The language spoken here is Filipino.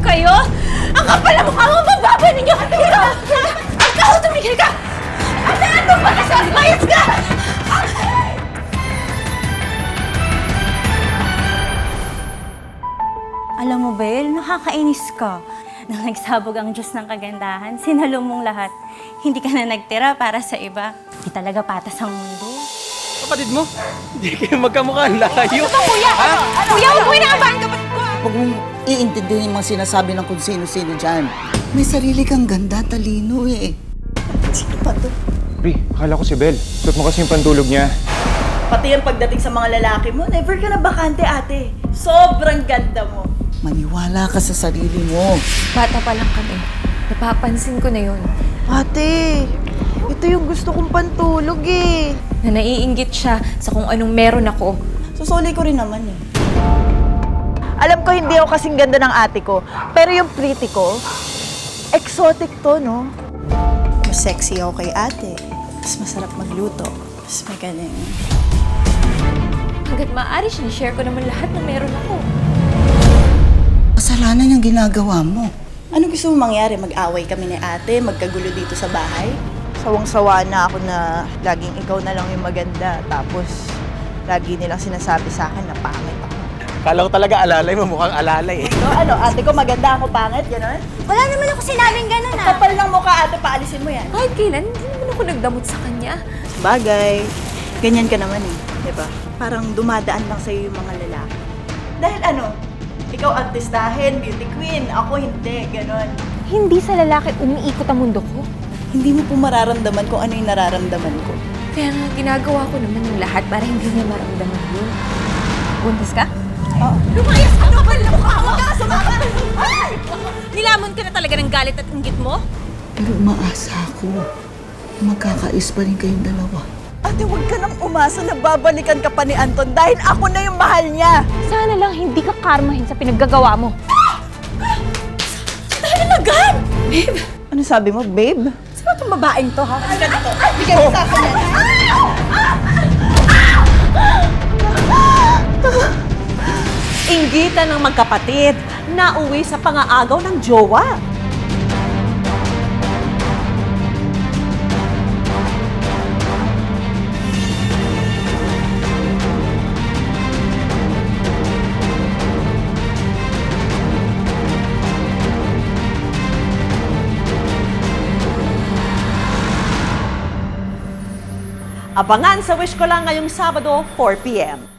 kayo? Ang kapal na mukha mo! Magbabay ninyo! Dito! Ikaw! Tumigil ka! Ate, ano ba ka sa mayas ka? Alam mo, Bel, nakakainis ka. Nang nagsabog ang Diyos ng kagandahan, sinalo mong lahat. Hindi ka na nagtira para sa iba. Hindi talaga patas ang mundo. Kapatid mo? Hindi kayo magkamukha. Layo. Kuya! Kuya, huwag mo inaabahan ka pa! Huwag mong iintindihin yung mga sinasabi ng kung sino-sino dyan. May sarili kang ganda, talino eh. Sino pa to? Pri, akala ko si Bel. Suot mo kasi yung pantulog niya. Pati yung pagdating sa mga lalaki mo, never ka na bakante, ate. Sobrang ganda mo. Maniwala ka sa sarili mo. Bata pa lang kami. Napapansin ko na yun. Ate, ito yung gusto kong pantulog eh. Na naiinggit siya sa kung anong meron ako. Susuli ko rin naman eh. Alam ko hindi ako kasing ganda ng ate ko, pero yung pretty ko, exotic to, no? Mas sexy ako kay ate. Mas masarap magluto. Mas magaling. Hanggat maaari, sinishare ko naman lahat ng meron ako. Kasalanan yung ginagawa mo. Ano gusto mo mangyari? Mag-away kami ni ate? Magkagulo dito sa bahay? Sawang-sawa na ako na laging ikaw na lang yung maganda. Tapos, lagi nilang sinasabi sa akin na pangit ako. Kala ko talaga alalay mo. Mukhang alalay eh. So, ano, ate ko maganda ako pangit? Ganon? Wala naman ako sinabing ganun ah. Kapal ng mukha, ate, paalisin mo yan. Kahit kailan, hindi naman ako nagdamot sa kanya. Bagay, ganyan ka naman eh. Diba? Parang dumadaan lang sa'yo yung mga lalaki. Dahil ano, ikaw artistahin, beauty queen, ako hindi, ganon. Hindi sa lalaki umiikot ang mundo ko. Hindi mo po mararamdaman kung ano yung nararamdaman ko. Kaya nga, ginagawa ko naman yung lahat para hindi niya maramdaman yun. Buntis ka? Oo. Lumayas ka! Kapal na mukha mo! Huwag ka sumama! Ay! Nilamon ka na talaga ng galit at inggit mo? Pero umaasa ako. Magkakais pa rin kayong dalawa. Ate, huwag ka nang umasa na babalikan ka pa ni Anton dahil ako na yung mahal niya. Sana lang hindi ka karmahin sa pinaggagawa mo. Dahil agad! Babe! Ano sabi mo, babe? Sino itong babaeng to, ha? Ganito. Bigyan mo sa akin yan. Inggitan ng magkapatid na uwi sa pangaagaw ng jowa. Abangan sa Wish Ko Lang ngayong Sabado, 4 p.m.